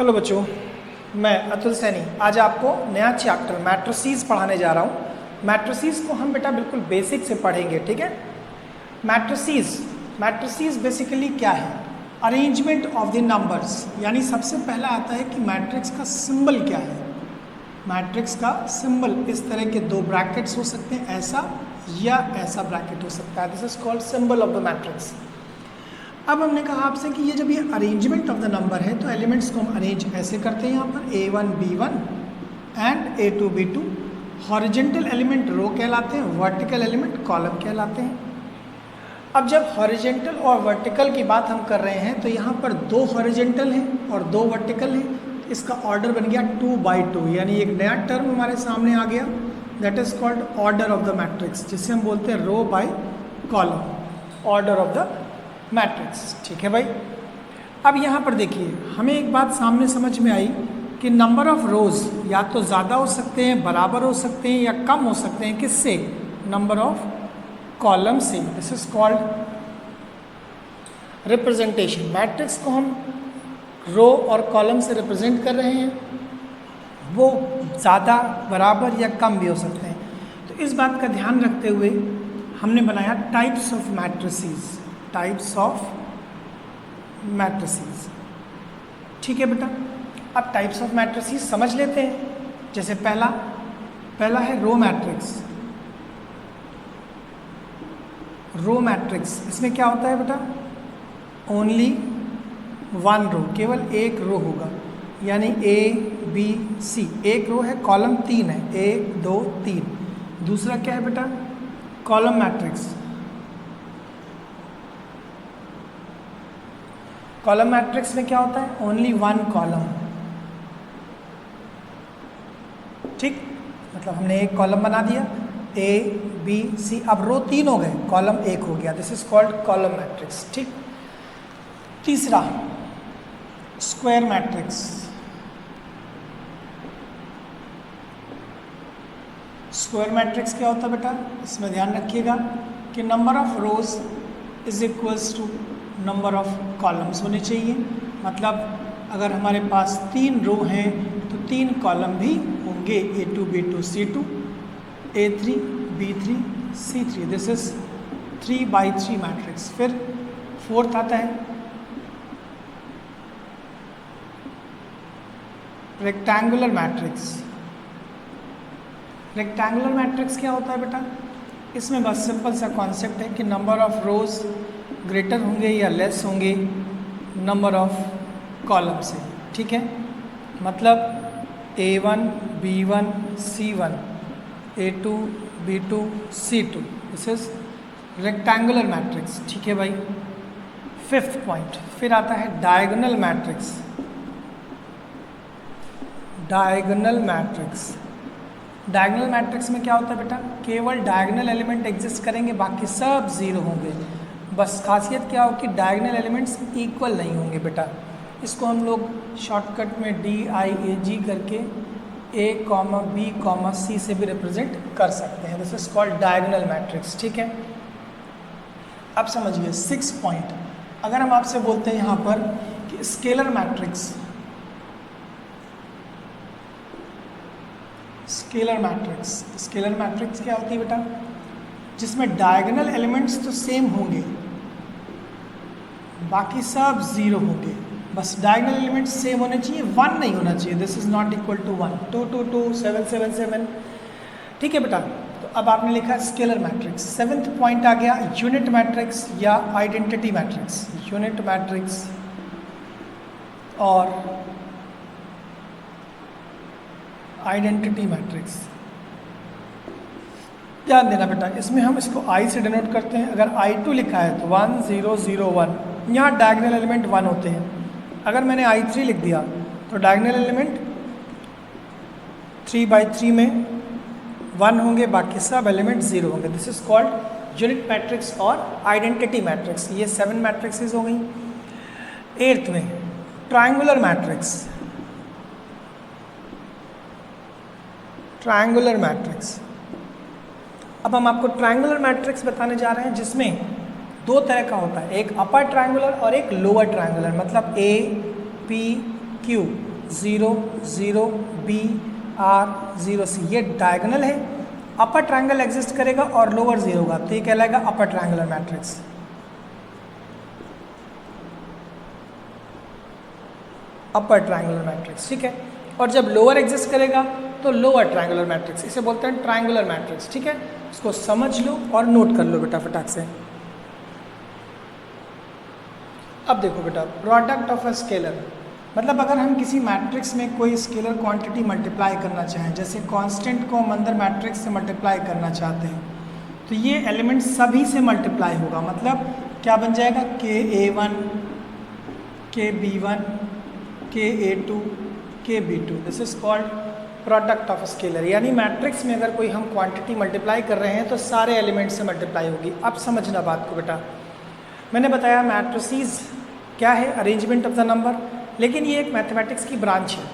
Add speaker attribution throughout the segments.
Speaker 1: Hello बच्चों, मैं अतुल सैनी आज आपको नया चैप्टर मैट्रिसेस पढ़ाने जा रहा हूँ। मैट्रिसेस को हम बेटा बिल्कुल बेसिक से पढ़ेंगे, ठीक है। मैट्रिसेस बेसिकली क्या है? अरेंजमेंट ऑफ द नंबर्स, यानी सबसे पहला आता है कि मैट्रिक्स का सिंबल क्या है। मैट्रिक्स का सिंबल इस तरह के दो ब्रैकेट्स हो सकते हैं, ऐसा या ऐसा ब्रैकेट हो सकता है। This is called symbol of the matrix. अब हमने कहा आपसे कि ये जब ये अरेंजमेंट ऑफ द नंबर है तो एलिमेंट्स को हम अरेंज ऐसे करते हैं, यहाँ पर A1 B1 and A2 B2। Horizontal element रो कहलाते हैं, वर्टिकल एलिमेंट कॉलम कहलाते हैं। अब जब हॉरिजेंटल और वर्टिकल की बात हम कर रहे हैं तो यहाँ पर दो हॉरिजेंटल हैं और दो वर्टिकल हैं, इसका ऑर्डर बन गया 2/2, यानी एक नया टर्म हमारे सामने आ गया, that is called order of the matrix, जिसे हम बोलते हैं row by column, order of the matrix. ठीक है भाई। अब यहाँ पर देखिए, हमें एक बात सामने समझ में आई कि नंबर ऑफ रोज या तो ज़्यादा हो सकते हैं, बराबर हो सकते हैं या कम हो सकते हैं। किससे? नंबर ऑफ कॉलम से। This is called representation. Matrix को हम रो और कॉलम से रिप्रेजेंट कर रहे हैं, वो ज़्यादा, बराबर या कम भी हो सकते हैं। तो इस बात का ध्यान रखते हुए हमने बनाया types of matrices. Types of matrices, ठीक है बेटा। अब टाइप्स ऑफ मैट्रिसेस समझ लेते हैं। जैसे पहला है रो मैट्रिक्स। रो मैट्रिक्स, इसमें क्या होता है बेटा? ओनली वन रो, केवल एक रो होगा, यानी ABC, एक रो है, कॉलम 3 है, 1 2 3। दूसरा क्या है बेटा? Column matrix. कॉलम मैट्रिक्स में क्या होता है? ओनली वन कॉलम, ठीक। मतलब हमने एक कॉलम बना दिया ABC, अब रो 3 हो गए, कॉलम 1 हो गया। This is called column matrix, ठीक। तीसरा स्क्वायर मैट्रिक्स। स्क्वायर मैट्रिक्स क्या होता है बेटा? इसमें ध्यान रखिएगा कि number of rows is equals to number of columns होने चाहिए। मतलब अगर हमारे पास 3 रो हैं तो 3 कॉलम भी होंगे, A2 B2 C2, A3 B3 C3। This is 3/3 matrix. फिर फोर्थ आता है रेक्टेंगुलर मैट्रिक्स। रेक्टेंगुलर मैट्रिक्स क्या होता है बेटा? इसमें बस सिंपल सा कॉन्सेप्ट है कि नंबर ऑफ रोज ग्रेटर होंगे या लेस होंगे नंबर ऑफ कॉलम से, ठीक है। मतलब A1 B1 C1, A2 B2 C2, this is rectangular matrix, ठीक है भाई। फिफ्थ पॉइंट फिर आता है diagonal matrix. Diagonal matrix, diagonal matrix में क्या होता है बेटा? केवल डायगोनल एलिमेंट एग्जिस्ट करेंगे, बाकी सब जीरो होंगे। बस खासियत क्या हो कि डायगोनल एलिमेंट्स इक्वल नहीं होंगे बेटा। इसको हम लोग शॉर्टकट में DIAG करके A, B, C से भी रिप्रेजेंट कर सकते हैं। This is called diagonal matrix, ठीक है। अब समझिए 6 पॉइंट। अगर हम आपसे बोलते हैं यहाँ पर कि स्केलर मैट्रिक्स, स्केलर मैट्रिक्स क्या होती है बेटा? जिसमें डायगोनल एलिमेंट्स तो सेम होंगे, बाकी सब जीरो होंगे। बस डायगोनल एलिमेंट्स सेम होने चाहिए, 1 नहीं होना चाहिए। This is not equal to 1, 2 2 2 7 7 7, ठीक है बेटा। तो अब आपने लिखा स्केलर मैट्रिक्स। 7th पॉइंट आ गया यूनिट मैट्रिक्स या आइडेंटिटी मैट्रिक्स। यूनिट मैट्रिक्स और आइडेंटिटी मैट्रिक्स, ध्यान देना बेटा, इसमें हम इसको I से डिनोट करते हैं। अगर I2 लिखा है तो 1 0 0 1, यहाँ डायगोनल एलिमेंट 1 होते हैं। अगर मैंने I3 लिख दिया तो डायगोनल एलिमेंट 3/3 में 1 होंगे, बाकी सब एलिमेंट 0 होंगे। This is called unit matrix और आइडेंटिटी मैट्रिक्स। ये 7 मैट्रिक्सेस हो गई। 8th में ट्रायंगुलर मैट्रिक्स। ट्रायंगुलर मैट्रिक्स, अब हम आपको ट्रायंगुलर मैट्रिक्स बताने जा रहे हैं, जिसमें 2 तरह का होता है, एक अपर ट्रायंगुलर और एक लोअर ट्रायंगुलर। मतलब A P Q 0 0 B R 0 C, ये डायगोनल है, अपर ट्रायंगल एग्जिस्ट करेगा और लोअर 0 होगा, तो ये कहलाएगा upper triangular matrix. Upper triangular matrix, ठीक है। और जब लोअर एग्जिस्ट करेगा तो लोअर ट्रायंगुलर मैट्रिक्स, इसे बोलते हैं ट्रायंगुलर मैट्रिक्स, ठीक है। इसको समझ लो और नोट कर लो बेटा फटाक से। अब देखो बेटा, प्रोडक्ट ऑफ अ स्केलर, मतलब अगर हम किसी मैट्रिक्स में कोई स्केलर क्वांटिटी मल्टीप्लाई करना चाहें, जैसे कांस्टेंट को हम अंदर मैट्रिक्स से मल्टीप्लाई करना चाहते हैं, तो ये एलिमेंट सभी से मल्टीप्लाई होगा, मतलब क्या बन जाएगा, KA1 KB1 KA2 KB2, this is called product of scalar. यानी मैट्रिक्स में अगर कोई हम क्वांटिटी मल्टीप्लाई कर रहे हैं तो सारे एलिमेंट से मल्टीप्लाई होगी। अब समझना बात को बेटा, मैंने बताया मैट्रिसेस क्या है, अरेंजमेंट ऑफ द नंबर, लेकिन ये एक मैथमेटिक्स की ब्रांच है।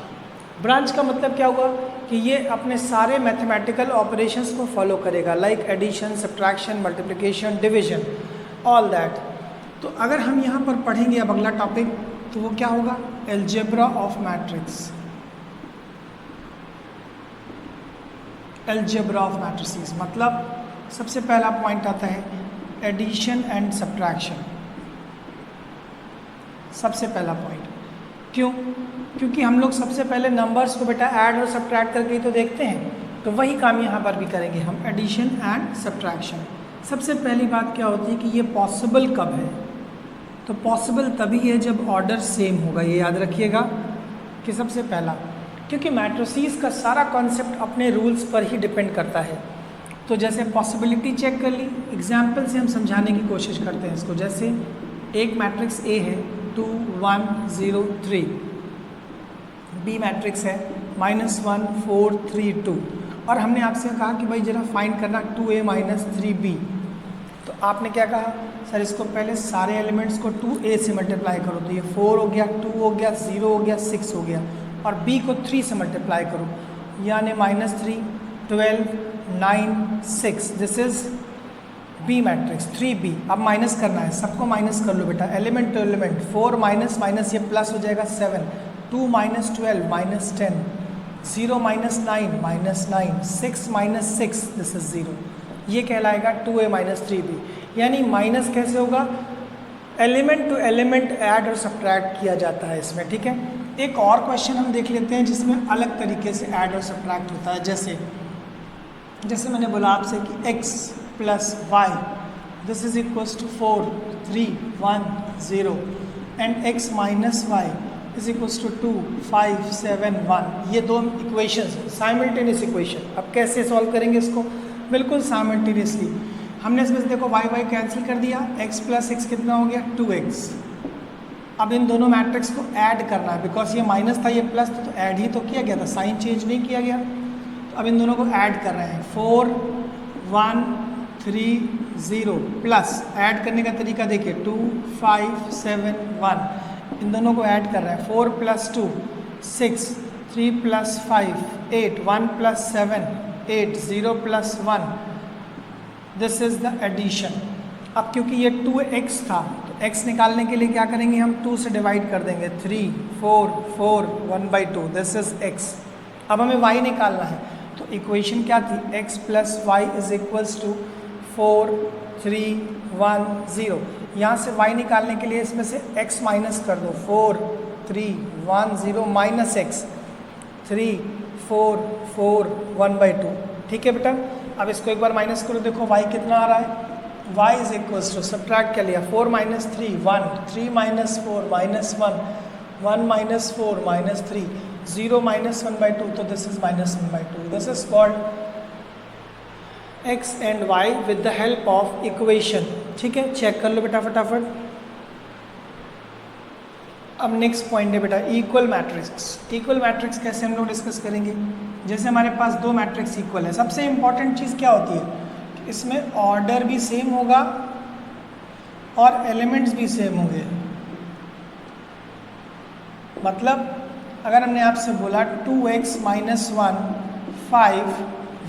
Speaker 1: ब्रांच का मतलब क्या हुआ कि ये अपने सारे मैथमेटिकल ऑपरेशंस को फॉलो करेगा, like addition, subtraction, multiplication, division, all that. तो अगर हम यहाँ पर पढ़ेंगे अब अगला टॉपिक, तो वो क्या होगा, algebra of matrix. Algebra of matrices मतलब सबसे पहला पॉइंट आता है एडिशन एंड सब्ट्रैक्शन, सबसे पहला पॉइंट। क्यों? क्योंकि हम लोग सबसे पहले नंबर्स को बेटा ऐड और सब्ट्रैक्ट करके ही तो देखते हैं, तो वही काम यहाँ पर भी करेंगे हम, एडिशन एंड सब्ट्रैक्शन। सबसे पहली बात क्या होती है कि ये पॉसिबल कब है, तो पॉसिबल तभी है जब ऑर्डर सेम होगा, ये याद रखिएगा कि सबसे पहला, क्योंकि मैट्रिसेस का सारा कॉन्सेप्ट अपने रूल्स पर ही डिपेंड करता है। तो जैसे पॉसिबिलिटी चेक कर ली, एग्जाम्पल से हम समझाने की कोशिश करते हैं इसको। जैसे एक मैट्रिक्स A है 2 1 0 3, B मैट्रिक्स है -1 4 3 2, और हमने आपसे कहा कि भाई जरा फाइंड करना 2A - 3B, तो आपने क्या कहा, सर इसको पहले सारे एलिमेंट्स को 2A से मल्टीप्लाई करो, तो ये 4 हो गया, 2 हो गया, 0 हो गया, 6 हो गया, और B को 3 से मल्टीप्लाई करो, यानी -3 12 9 6, this is B matrix 3B। अब माइनस करना है, सबको माइनस कर लो बेटा, element to element, 4 minus minus ये प्लस हो जाएगा 7, 2 - 12 -10, 0 - 9 -9, 6 - 6, दिस इज 0, ये कहलाएगा 2A - 3B। यानी माइनस कैसे होगा, एलिमेंट टू एलिमेंट ऐड और सब्ट्रैक्ट किया जाता है इसमें, ठीक है। एक और क्वेश्चन हम देख लेते हैं जिसमें अलग तरीके से ऐड और सब्ट्रैक्ट होता है। जैसे मैंने बोला आपसे कि x + y this is equals to 4 3 1 0 and x - y is equals to 2 5 7 1, ये दो इक्वेशंस साइमल्टेनियस इक्वेशन। अब कैसे सॉल्व करेंगे इसको, बिल्कुल साइमल्टेनियसली। हमने इसमें से देखो y कैंसिल कर दिया, x + x कितना हो गया 2x। अब इन दोनों मैट्रिक्स को ऐड करना है, बिकॉज ये माइनस था ये प्लस था, तो ऐड ही तो किया गया था, साइन चेंज नहीं किया गया। तो अब इन दोनों को ऐड कर रहे हैं, 4 1 3 0 प्लस, ऐड करने का तरीका देखिए 2 5 7 1, इन दोनों को ऐड कर रहे हैं, 4 + 2 6 3 + 5 8 1 + 7 8 0 + 1, दिस इज द एडिशन। अब क्योंकि ये 2x था, तो x निकालने के लिए क्या करेंगे हम, 2 से डिवाइड कर देंगे, 3 4 4 1/2, दिस इज x। अब हमें y निकालना है, तो इक्वेशन क्या थी, x + y is equals to 4 3 1 0। यहाँ से y निकालने के लिए इसमें से x माइनस कर दो, 4 3 1 0 - x 3 4 4 1/2, ठीक है बेटा। अब इसको एक बार माइनस करो, देखो y कितना आ रहा है, y is equals to, subtract कर लिया, 4 - 3 1, 3 - 4 -1, 1 - 4 -3, 0 - 1/2, तो this is -1/2। This is called x and y with the help of equation, ठीक है। चेक कर लो बेटा फटाफट। अब नेक्स्ट पॉइंट है बेटा इक्वल मैट्रिक्स। इक्वल मैट्रिक्स कैसे हम लोग डिस्कस करेंगे, जैसे हमारे पास दो मैट्रिक्स इक्वल है, सबसे इंपॉर्टेंट चीज़ क्या होती है, इसमें ऑर्डर भी सेम होगा और एलिमेंट्स भी सेम होंगे। मतलब अगर हमने आपसे बोला 2x - 1 5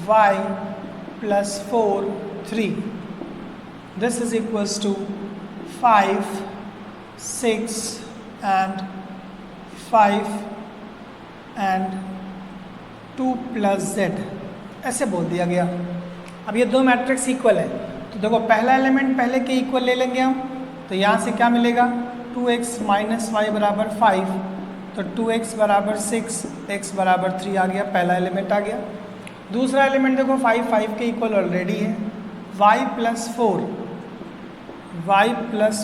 Speaker 1: y + 4 3, this is equals to 5 6 and 5 and 2 plus Z, ऐसे बोल दिया गया। अब ये दो मैट्रिक्स इक्वल है, तो देखो पहला एलिमेंट पहले के इक्वल ले लेंगे हम, तो यहाँ से क्या मिलेगा 2x माइनस वाई बराबर 5, तो 2x बराबर 6, x बराबर 3 आ गया, पहला एलिमेंट आ गया। दूसरा एलिमेंट देखो 5 के इक्वल ऑलरेडी है, y प्लस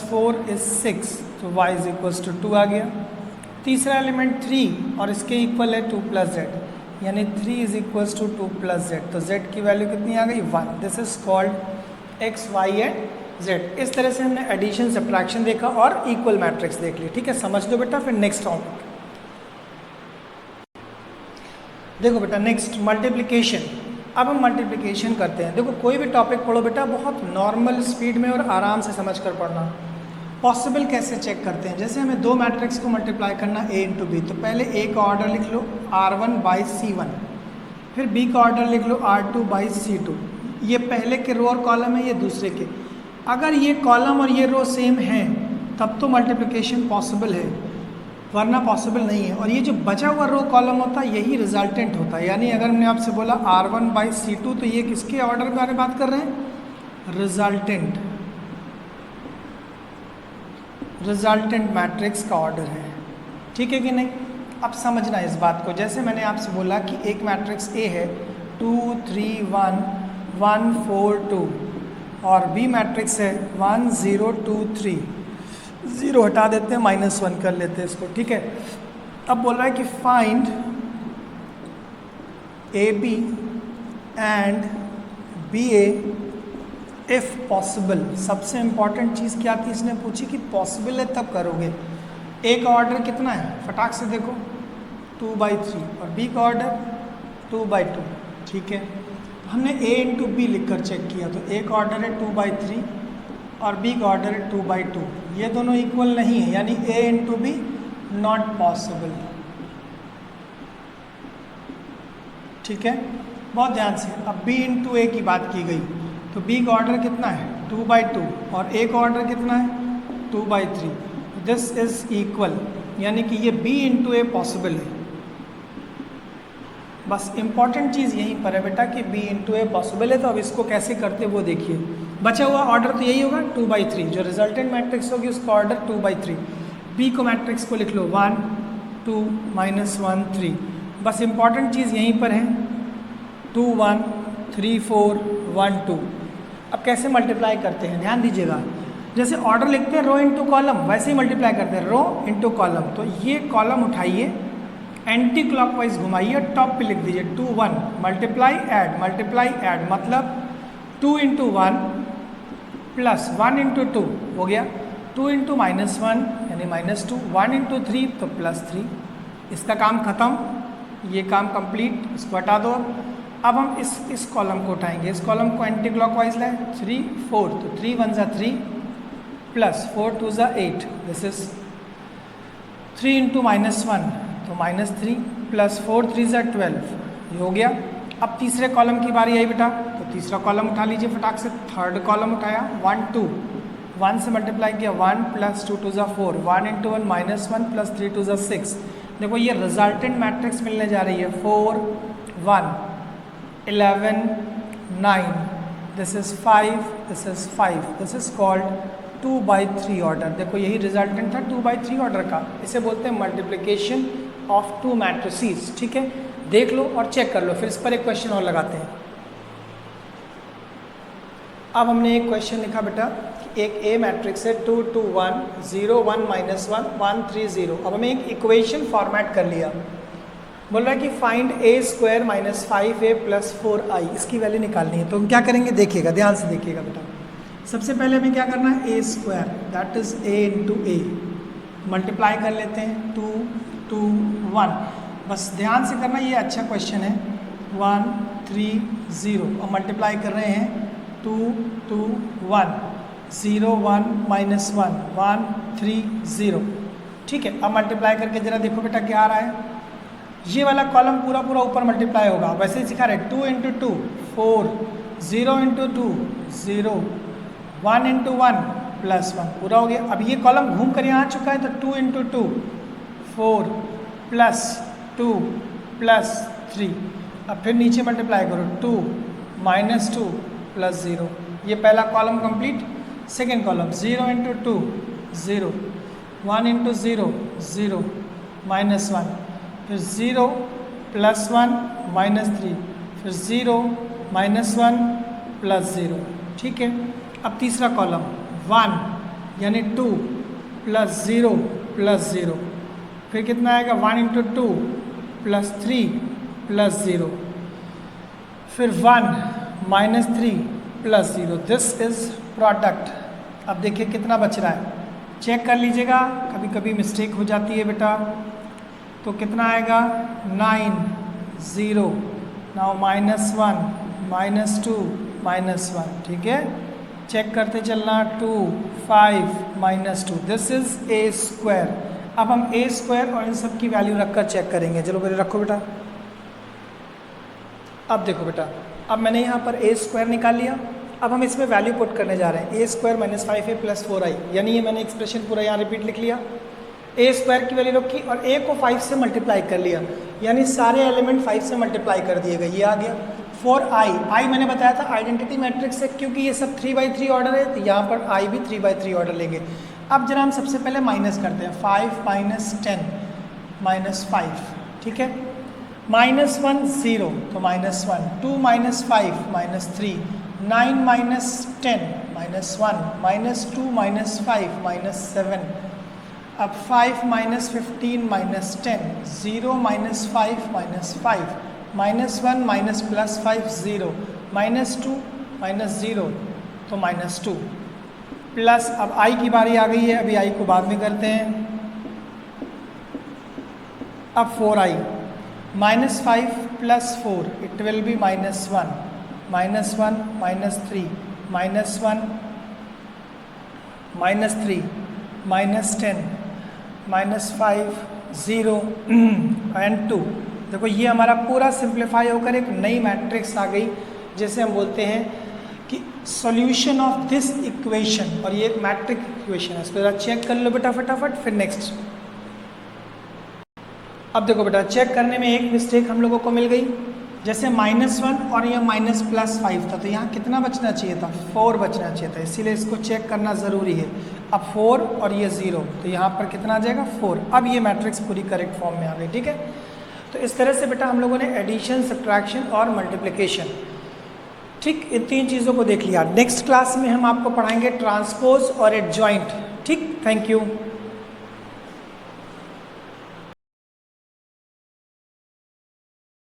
Speaker 1: 4 इज 6, तो y इज इक्वल्स टू 2 आ गया। तीसरा एलिमेंट 3 और इसके इक्वल है 2 प्लस जेड, यानी 3 is equals to 2 plus Z, तो z की वैल्यू कितनी आ गई 1। This is called x, y and z। इस तरह से हमने एडिशन सब्ट्रैक्शन देखा और इक्वल मैट्रिक्स देख ली। ठीक है, समझ लो बेटा। फिर नेक्स्ट टॉपिक देखो बेटा, नेक्स्ट मल्टीप्लिकेशन। अब हम मल्टीप्लिकेशन करते हैं। देखो कोई भी टॉपिक पढ़ो बेटा बहुत नॉर्मल स्पीड में और आराम से समझ कर पढ़ना। पॉसिबल कैसे चेक करते हैं, जैसे हमें दो मैट्रिक्स को मल्टीप्लाई करना a इंटू बी, तो पहले a का ऑर्डर लिख लो r1 बाई c1, फिर b का ऑर्डर लिख लो r2 बाई c2। ये पहले के रो और कॉलम है, ये दूसरे के। अगर ये कॉलम और ये रो सेम हैं तब तो मल्टीप्लिकेशन पॉसिबल है, वरना पॉसिबल नहीं है। और ये जो बचा हुआ रो कॉलम होता है यही रिजल्टेंट होता है। यानी अगर मैंने आपसे बोला r1 बाई c2, तो ये किसके ऑर्डर के बारे में बात कर रहे हैं, रिजल्टेंट मैट्रिक्स का ऑर्डर है। ठीक है कि नहीं। अब समझना इस बात को, जैसे मैंने आपसे बोला कि एक मैट्रिक्स A है 2 3 1 1 4 2 और B मैट्रिक्स है 1 0 2 3, 0 हटा देते हैं, -1 कर लेते हैं इसको। ठीक है, अब बोल रहा है कि find AB and BA if possible. सबसे इम्पॉर्टेंट चीज़ क्या थी, इसने पूछी कि पॉसिबल है तब करोगे। A का ऑर्डर कितना है, फटाक से देखो 2/3, और B का ऑर्डर 2/2। ठीक है, हमने A इंटू बी लिख कर चेक किया, तो A का ऑर्डर है 2/3 और B का ऑर्डर है 2/2। ये दोनों इक्वल नहीं है, यानी A into B not possible. ठीक है, बहुत ध्यान से। अब B इंटू A की बात की गई, तो B का ऑर्डर कितना है 2/2 और A का ऑर्डर कितना है 2/3। दिस इज इक्वल, यानी कि ये B इंटू A पॉसिबल है। बस इम्पॉर्टेंट चीज़ यहीं पर है बेटा कि B इंटू A पॉसिबल है। तो अब इसको कैसे करते वो देखिए। बचा हुआ ऑर्डर तो यही होगा 2/3, जो रिजल्टेंट मैट्रिक्स होगी उसका ऑर्डर 2/3। B को मैट्रिक्स को लिख लो 1 2 -1 3। बस इम्पॉर्टेंट चीज़ यहीं पर है 2 1 3 4 1 2। अब कैसे मल्टीप्लाई करते हैं ध्यान दीजिएगा। जैसे ऑर्डर लिखते हैं रो इंटू कॉलम, वैसे ही मल्टीप्लाई करते हैं रो इंटू कॉलम। तो ये कॉलम उठाइए, एंटी क्लॉकवाइज घुमाइए, टॉप पे लिख दीजिए 2 1 मल्टीप्लाई ऐड, मतलब 2 इंटू 1 प्लस 1 इंटू 2 हो गया, 2 इंटू -1 यानी -2, 1 इंटू 3 तो +3। इसका काम खत्म, ये काम कंप्लीट, इसको हटा दो। अब हम इस कॉलम को उठाएंगे, इस कॉलम को एंटी क्लॉकवाइज लाए 3 4, तो 3 1 ज़ा 3 प्लस 4 2 ज़ा 8। दिस इज 3 इंटू -1 तो -3 प्लस 4 3 ज़ा 12, ये हो गया। अब तीसरे कॉलम की बारी आई बेटा, तो तीसरा कॉलम उठा लीजिए फटाक से। थर्ड कॉलम उठाया 1 2, 1 से मल्टीप्लाई किया 1 प्लस 2 2 ज़ा 4, 1 इंटू 1 -1 प्लस 3 2 ज़ा 6। देखो ये रिजल्टेंट मैट्रिक्स मिलने जा रही है 4 1 11 9, this is 5, this is 5, this is called 2/3 order. देखो यही रिजल्टेंट था 2/3 ऑर्डर का। इसे बोलते हैं मल्टीप्लिकेशन ऑफ टू मैट्रिसेस। ठीक है, देख लो और चेक कर लो, फिर इस पर एक क्वेश्चन और लगाते हैं। अब हमने एक क्वेश्चन लिखा बेटा, एक A मैट्रिक्स है 2 2 1 0 1 -1 1 3 0। अब हमें एक इक्वेशन फॉर्मेट कर लिया। बोल रहा है कि फाइंड A² - 5A + 4I, इसकी वैल्यू निकालनी है। तो हम क्या करेंगे देखिएगा, ध्यान से देखिएगा बेटा। सबसे पहले हमें क्या करना है, A² that is A into A multiply कर लेते हैं 2 2 1। बस ध्यान से करना, ये अच्छा क्वेश्चन है। 1 3 0 और मल्टीप्लाई कर रहे हैं 2 2 1 0 1 -1 1 3 0। ठीक है, अब मल्टीप्लाई करके जरा देखो बेटा क्या आ रहा है। ये वाला कॉलम पूरा पूरा ऊपर मल्टीप्लाई होगा, वैसे ही सिखा रहे 2 इंटू 2 4, 0 इंटू 2 0, 1 इंटू 1 +1 पूरा हो गया। अब ये कॉलम घूम कर यहाँ आ चुका है, तो 2 इंटू 2 4 प्लस 2 प्लस 3, अब फिर नीचे मल्टीप्लाई करो 2 माइनस 2 प्लस 0, ये पहला column complete. Second column 0 into 2 0, 1 into 0 0 minus 1, फिर 0 प्लस 1 माइनस 3, फिर 0 माइनस 1 प्लस 0, ठीक है। अब तीसरा कॉलम 1 यानी 2 प्लस 0 प्लस 0, फिर कितना आएगा 1 इंटू 2 प्लस 3 प्लस 0, फिर 1 minus 3 plus 0, this is product. अब देखिए कितना बच रहा है, चेक कर लीजिएगा, कभी कभी मिस्टेक हो जाती है बेटा। तो कितना आएगा 9 0, नाउ माइनस 1 माइनस 2 माइनस 1, ठीक है। चेक करते चलना 2 5 minus 2, this is a square. अब हम ए स्क्वायर और इन सब की वैल्यू रखकर चेक करेंगे। चलो पहले रखो बेटा। अब देखो बेटा, अब मैंने यहाँ पर ए स्क्वायर निकाल लिया, अब हम इसमें वैल्यू पुट करने जा रहे हैं। ए square minus 5a plus 4i, यानी ये मैंने एक्सप्रेशन पूरा यहाँ रिपीट लिख लिया। ए स्क्वायर की वैल्यू रखी और ए को 5 से मल्टीप्लाई कर लिया, यानी सारे एलिमेंट 5 से मल्टीप्लाई कर दिए गए, ये आ गया। 4i मैंने बताया था आइडेंटिटी मैट्रिक्स है, क्योंकि ये सब 3×3 ऑर्डर है, तो यहाँ पर i भी 3×3 ऑर्डर लेंगे। अब जरा हम सबसे पहले माइनस करते हैं, 5 माइनस 10 माइनस 5, ठीक है। माइनस 1 0, तो minus 1, 2 minus 5 minus 3, 9 minus 10 minus 1, minus 2 minus 5 minus 7, अब 5 minus 15 minus 10, 0 minus 5 minus 5, minus 1 minus plus 5 0, minus 2 minus 0, तो माइनस 2 प्लस, अब i की बारी आ गई है, अभी i को बाद में करते हैं। अब 4i minus 5 plus 4, it will be minus 1, minus 1 minus 3 minus 1 minus 3 minus 10 minus 5 0 and 2। देखो ये हमारा पूरा सिंप्लीफाई होकर एक नई मैट्रिक्स आ गई, जैसे हम बोलते हैं कि सॉल्यूशन ऑफ दिस इक्वेशन, और ये एक मैट्रिक इक्वेशन है। इसको जरा चेक कर लो बेटा फटाफट, फिर नेक्स्ट। अब देखो बेटा, चेक करने में एक मिस्टेक हम लोगों को मिल गई, जैसे -1 और यह माइनस प्लस 5 था, तो यहाँ कितना बचना चाहिए था, 4 बचना चाहिए था, इसीलिए इसको चेक करना ज़रूरी है। अब 4 और ये 0, तो यहाँ पर कितना आ जाएगा 4। अब ये मैट्रिक्स पूरी करेक्ट फॉर्म में आ गई, ठीक है। तो इस तरह से बेटा हम लोगों ने एडिशन, सब्ट्रैक्शन और मल्टीप्लिकेशन, ठीक, इन 3 चीज़ों को देख लिया। नेक्स्ट क्लास में हम आपको पढ़ाएंगे ट्रांसपोज और एडजॉइंट, ठीक। Thank you.